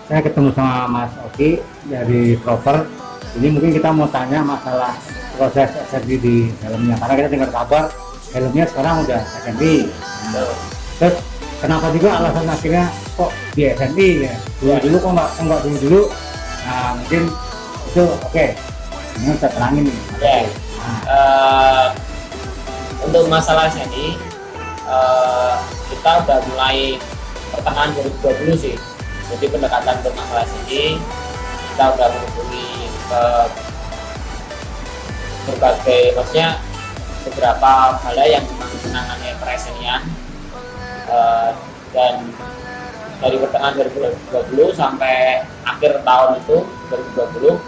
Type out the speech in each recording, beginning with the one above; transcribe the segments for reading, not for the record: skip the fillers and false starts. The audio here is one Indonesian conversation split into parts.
saya ketemu sama Mas Oki dari Proper. Ini mungkin kita mau tanya masalah proses SNI di helmnya, karena kita dengar kabar helmnya sekarang udah SNI. Terus kenapa juga alasan akhirnya kok di SNI ya? Dulu kok nggak dulu. Nah mungkin itu oke. Ini saya terangin nih. Untuk masalah SNI, kita udah mulai pertengahan 2020 sih. Jadi pendekatan untuk masalah SNI kita udah menghubungi berbagai, maksudnya beberapa balai yang memang menangani peresenian, dan dari pertengahan 2020 sampai akhir tahun itu 2020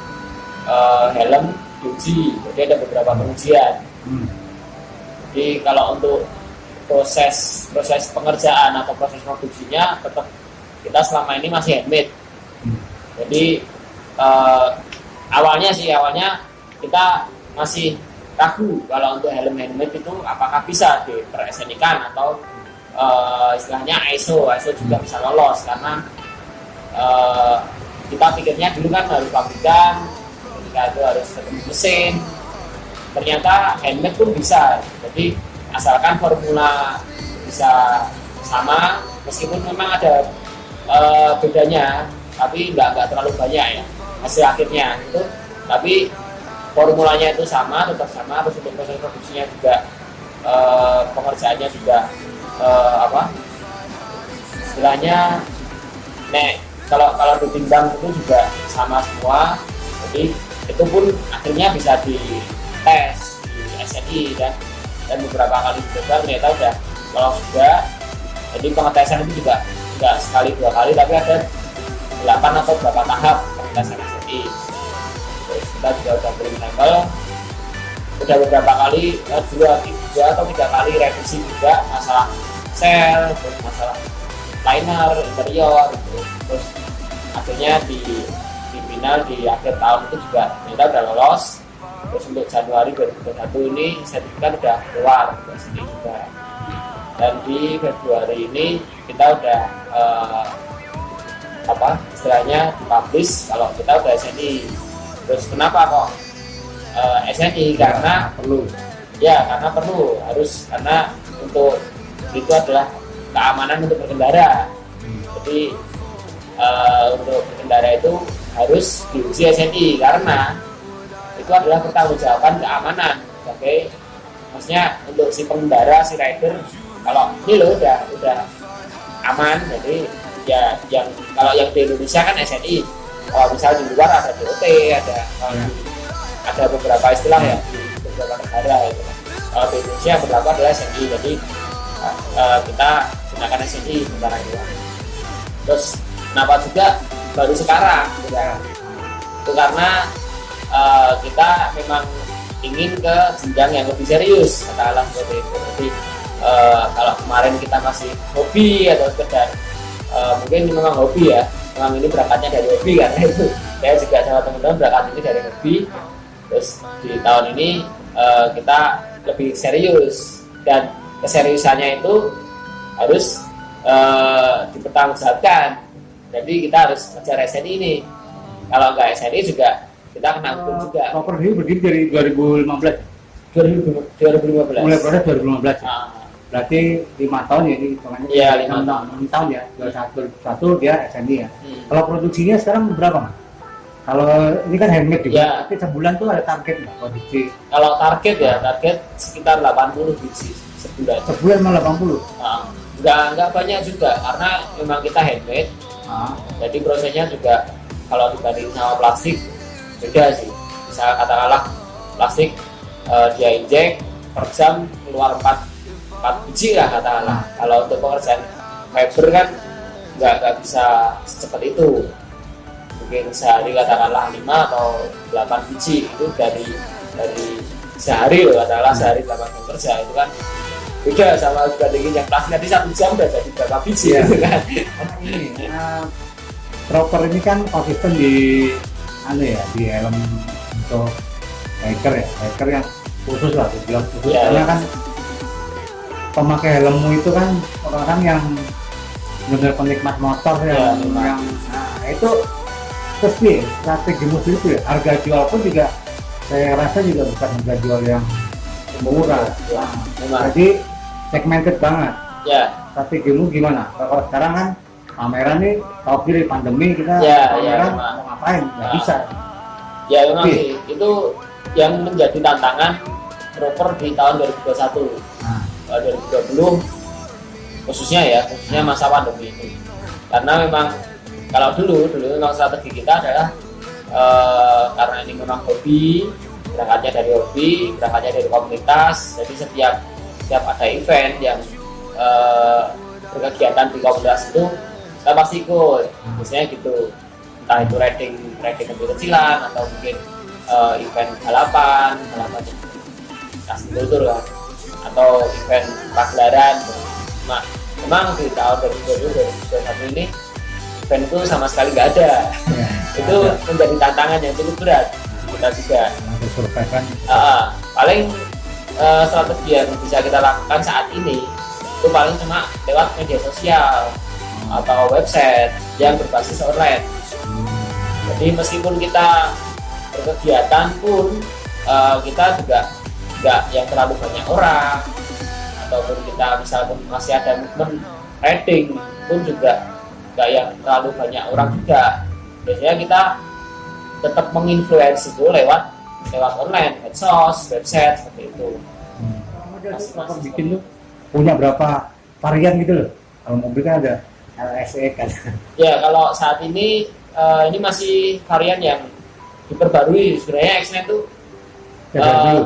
helm diuji, jadi ada beberapa pengujian. Jadi kalau untuk proses pengerjaan atau proses produksinya tetap kita selama ini masih handmade. Jadi awalnya kita masih ragu kalau untuk helm handmade itu apakah bisa diperesenikan atau istilahnya ISO juga bisa lolos, karena kita pikirnya dulu kan harus pabrikan, ketika itu harus ketemu mesin. Ternyata handmade pun bisa, jadi asalkan formula bisa sama, meskipun memang ada bedanya, tapi nggak terlalu banyak ya hasil akhirnya itu, tapi formulanya itu sama, tetap sama. Terus untuk proses produksinya juga pengerjaannya juga istilahnya kalau ditimbang itu juga sama semua. Jadi itu pun akhirnya bisa dites di SNI dan beberapa kali dicoba ternyata udah kalau sudah. Jadi pengetesan itu juga nggak sekali dua kali, tapi ada 8 atau berapa tahap pengetesan SNI. Terus kita juga udah beli sampel, udah beberapa kali, 2 atau 3 kali revisi juga masalah sel, terus masalah liner, interior gitu. Terus akhirnya di final di akhir tahun itu juga kita udah lolos. Terus untuk Januari 2021 ini sertifikat udah keluar dari sini juga. Dan di Februari ini kita udah istilahnya dipublish kalau kita udah SNI. Terus kenapa kok SNI? Karena perlu karena untuk itu adalah keamanan untuk berkendara. Jadi untuk berkendara itu harus diuji SNI karena itu adalah pertanggungjawaban keamanan sebagai, maksudnya untuk si pengendara, si rider, kalau ini loh udah aman. Jadi ya kalau yang di Indonesia kan SNI, kalau misalnya di luar ada DOT, ada beberapa istilah ya di beberapa negara itu. Kalau di Indonesia berlaku adalah SNI, jadi kita gunakan SNI sementara itu. Terus kenapa juga baru sekarang ya? Itu karena kita memang ingin ke jenjang yang lebih serius, katakanlah seperti itu. Jadi kalau kemarin kita masih hobi atau sekedar mungkin memang hobi ya, memang ini berangkatnya dari hobi kan itu. Saya juga sama teman-teman berangkat ini dari hobi. Terus di tahun ini kita lebih serius, dan keseriusannya itu harus dipertanggungjawabkan. Jadi kita harus ngejar SNI ini. Kalau nggak SNI juga kita kena hukum juga. Proper ini berdiri dari 2015. 2015. Mulai proses 2015. Berarti 5 tahun ya ini hitungannya. Iya, 5 tahun. 6 tahun ya. 2021 dia SNI ya. Kalau produksinya sekarang berapa, Mas? Kalau ini kan handmade juga, tapi sebulan tuh ada target nggak produksi? Kalau target sekitar 80 biji sebulan. Sebulan malah 80? Nggak banyak juga, karena memang kita handmade. Jadi prosesnya juga kalau dibanding sama plastik beda sih. Misalnya katakanlah plastik dia injek per jam keluar 4 biji lah katakanlah. Kalau untuk pekerjaan fiber kan nggak bisa secepat itu. Mungkin sehari katakanlah 5 atau 8 biji itu dari sehari loh, katakanlah sehari 8 jam kerja, itu kan beda sama dibandingin yang plastik tadi 1 jam udah jadi berapa biji gitu kan. Ini Proper ini kan konsisten di di helm untuk biker yang khusus lah, bilang khusus karena kan pemakai helmmu itu kan orang-orang yang benar penikmat motor yang itu terus nih strategi musik itu ya, harga jual pun juga saya rasa juga bukan harga jual yang murah. Ya, memang. Jadi segmented banget. Ya, Strategimu gimana? Kalau sekarang kan pameran nih, tahu diri pandemi kita Ya, pameran ya, mau ngapain? Nggak Nah. bisa. ya memang Oke. sih itu yang menjadi tantangan proper di tahun 2021. Nah, 2020 khususnya masa pandemi ini, karena memang kalau dulu memang strategi kita adalah karena ini memang hobi, berangkatnya dari hobi, berangkatnya dari komunitas, jadi setiap ada event yang berkegiatan di komunitas itu kita pasti ikut, biasanya gitu, entah itu riding kecil-kecilan atau mungkin event balapan kasih kultur lah, atau event pagelaran. Nah, memang di tahun 2021 ini event itu sama sekali nggak ada. ya, Itu menjadi tantangan yang cukup berat kita juga. untuk survive kan. Paling strategi yang bisa kita lakukan saat ini itu paling cuma lewat media sosial atau website yang berbasis online. Jadi meskipun kita berkegiatan pun kita juga nggak yang terlalu banyak orang, ataupun kita misalnya masih ada movement riding pun juga nggak yang terlalu banyak orang juga. Biasanya kita tetap menginfluence itu lewat online, medsos, website seperti itu. Kamu bikin lu punya berapa varian gitu loh? Kalau mobil kan ada LSE kan. Ya, kalau saat ini masih varian yang diperbarui. Sebenarnya X9 tuh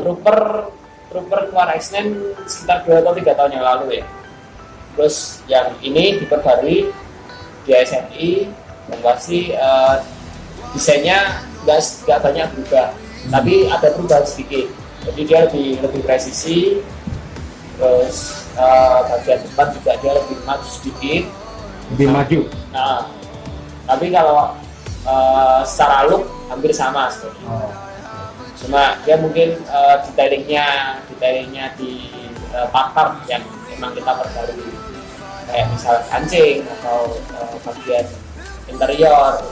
Trooper keluar X9 sekitar 2 atau 3 tahun yang lalu ya. Terus yang ini diperbarui di SNI dan pasti desainnya nggak banyak berubah, tapi ada perubahan sedikit. Jadi dia lebih presisi. Terus bagian depan juga dia lebih maju sedikit. Lebih maju. Nah, tapi kalau secara look hampir sama sebenarnya. Oh. Cuma dia mungkin detailingnya di part yang memang kita perbarui, kayak misal kancing atau bagian interior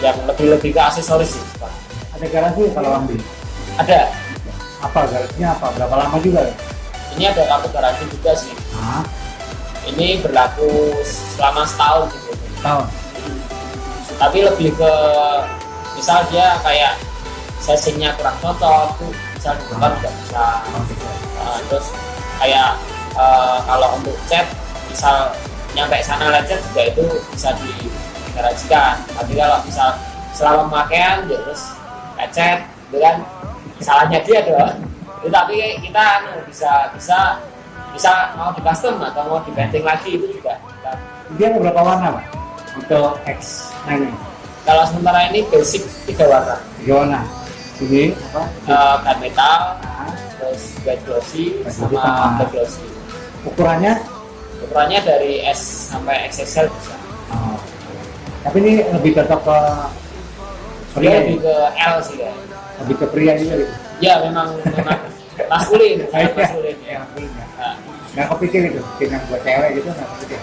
yang lebih ke aksesoris sih Pak. Ada garansi kalau ambil? Ada. Apa garansinya apa? Berapa lama juga? Ini ada kartu garansi juga sih. Nah, Ini berlaku selama setahun gitu. tahun. Tapi lebih ke misal dia kayak sesinya kurang cocok tuh, misal di depan nggak bisa. Terus kayak kalau untuk cat misal nyampe sana lecet juga itu bisa digaransikan. Tapi kalau misal selama pemakaian ya terus lecet itu kan salahnya dia doang. Tapi kita bisa mau di custom atau mau di painting lagi itu juga. Dia ada berapa warna Pak? Untuk X9 ini? Kalau sementara ini basic 3 warna. 3 warna. Ini apa? Gun metal, Nah, terus white glossy, White sama glossy, black glossy. ukurannya? Ukurannya dari S sampai XXL bisa. Oh. Tapi ini lebih cocok ke Dia pria, lebih ke L sih ya. lebih ke pria juga gitu. Ya memang maskulin, sangat maskulin ya. Nah, Nggak kepikir itu, bikin yang buat cewek gitu nggak kepikir.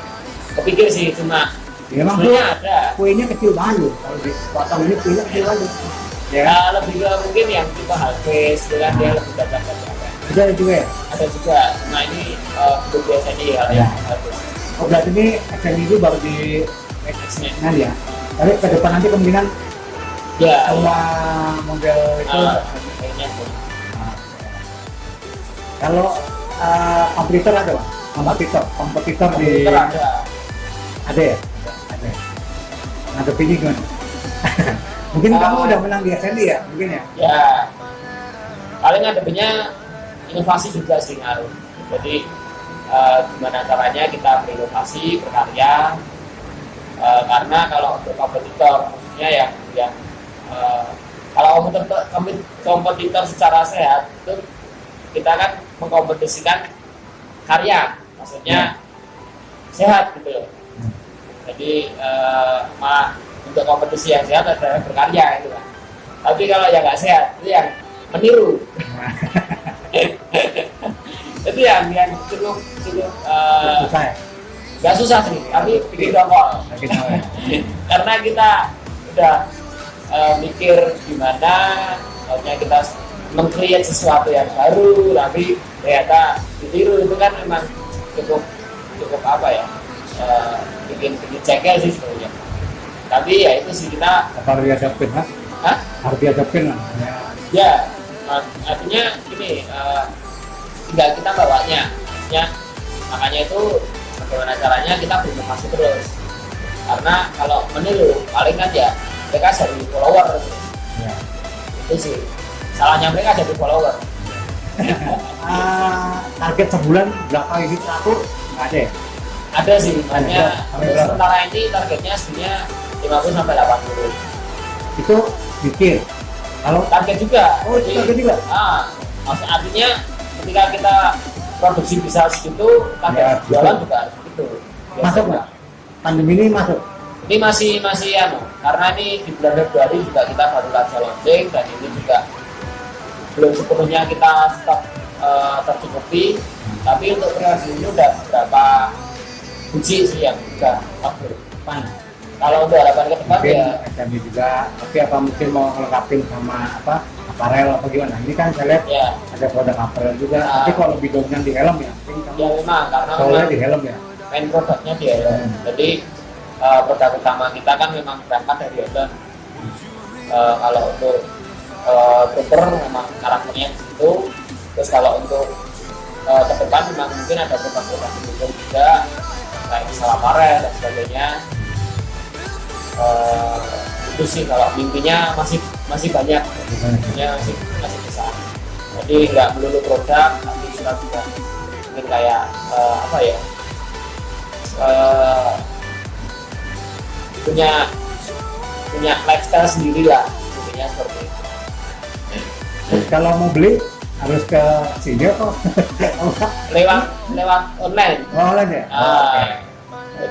kepikir sih cuma Ya, memang sebenarnya ada. kuenya kecil banget loh. Kalau dipotong ini kuenya kecil banget. Ya, Lebih ke mungkin yang tipe hard face, dengan dia lebih cocok ke cewek. itu ada juga ya. Ada juga. Nah ini untuk biasanya hal Ya. yang bagus. Oh berarti ini action itu baru di X-nya. X9 ya. Tapi ke depan nanti kemungkinan Ya. semua model itu. Kayaknya tuh. Kalau kompetitor ada Pak? Kompetitor di Komputer ada. ada ya? Ada. Ngadepinnya gimana? Mungkin kamu udah menang di SND ya? Mungkin ya? Ya, paling ngadepinnya inovasi juga sih ngaruh. Jadi gimana caranya kita berinovasi, berkarya. Karena kalau untuk kompetitor, khususnya yang kalau kompetitor secara sehat itu kita kan mengkompetisikan karya, maksudnya sehat gitu loh. Jadi untuk kompetisi yang sehat adalah berkarya itu kan. Tapi kalau yang nggak sehat itu yang meniru. Itu yang cukup Susah ya? nggak susah sih, tapi bikin dongkol. Sakit mau ya. Karena kita udah mikir gimana harusnya kita meng-create sesuatu yang baru, tapi ternyata ditiru. Itu kan memang cukup apa ya, bikin cekel sih sebenarnya. Tapi ya itu sih kita Apa harus diadapin, Mas? Hah? Harus diadapin lah. Ya, artinya gini, tinggal kita bawanya ya. Makanya itu bagaimana caranya kita berinovasi terus, karena kalau meniru paling kan ya mereka jadi follower. Ya. Itu sih salahnya, mereka jadi follower. Target sebulan berapa ini teratur? Nggak ada ya? Ada sih, makanya Ada. untuk sementara ini targetnya sebenarnya 50 sampai 80. Itu bikin. Kalau Target juga. Oh, itu target juga? Maksud artinya ketika kita produksi bisa segitu, target Ya, jualan betul. juga segitu. masuk nggak? Pandemi ini masuk. Ini masih karena ini di bulan Februari juga kita baru saja launching, dan ini juga belum sepenuhnya kita stok tercukupi. Tapi untuk periode ini udah beberapa biji sih yang udah upgrade. Kalau untuk harapan ke depan Mungkin ya SME juga, tapi apa mungkin mau ngelengkapin sama apa aparel atau gimana? Ini kan saya lihat ya ada produk aparel juga, tapi kalau lebih dominan di helm ya. Mungkin kamu ya memang karena soalnya memang di helm ya. main produknya dia ya. Jadi produk utama kita kan memang berangkat dari helm. Kalau untuk trooper memang karakternya itu. Terus kalau untuk ke depan memang mungkin ada produk-produk juga kayak misalnya aparel dan sebagainya. Itu sih kalau mimpinya masih banyak, mimpinya masih besar. Jadi nggak melulu produk, tapi kita juga mungkin kayak apa ya, punya lifestyle sendiri lah, intinya seperti itu. Terus kalau mau beli harus ke sini atau lewat online. online ya?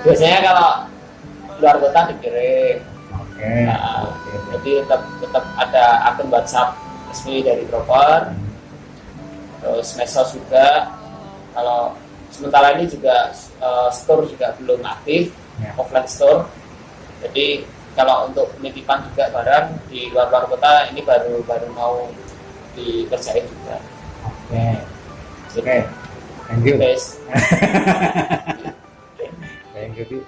Biasanya kalau luar kota dikirim. Oke. Jadi tetap ada akun WhatsApp resmi dari Proper, terus medsos juga. Kalau sementara ini juga store juga belum aktif, Ya. offline store. Jadi kalau untuk penitipan juga barang di luar kota ini baru mau dikerjain juga. Oke. Thank you. Guys. Thank you.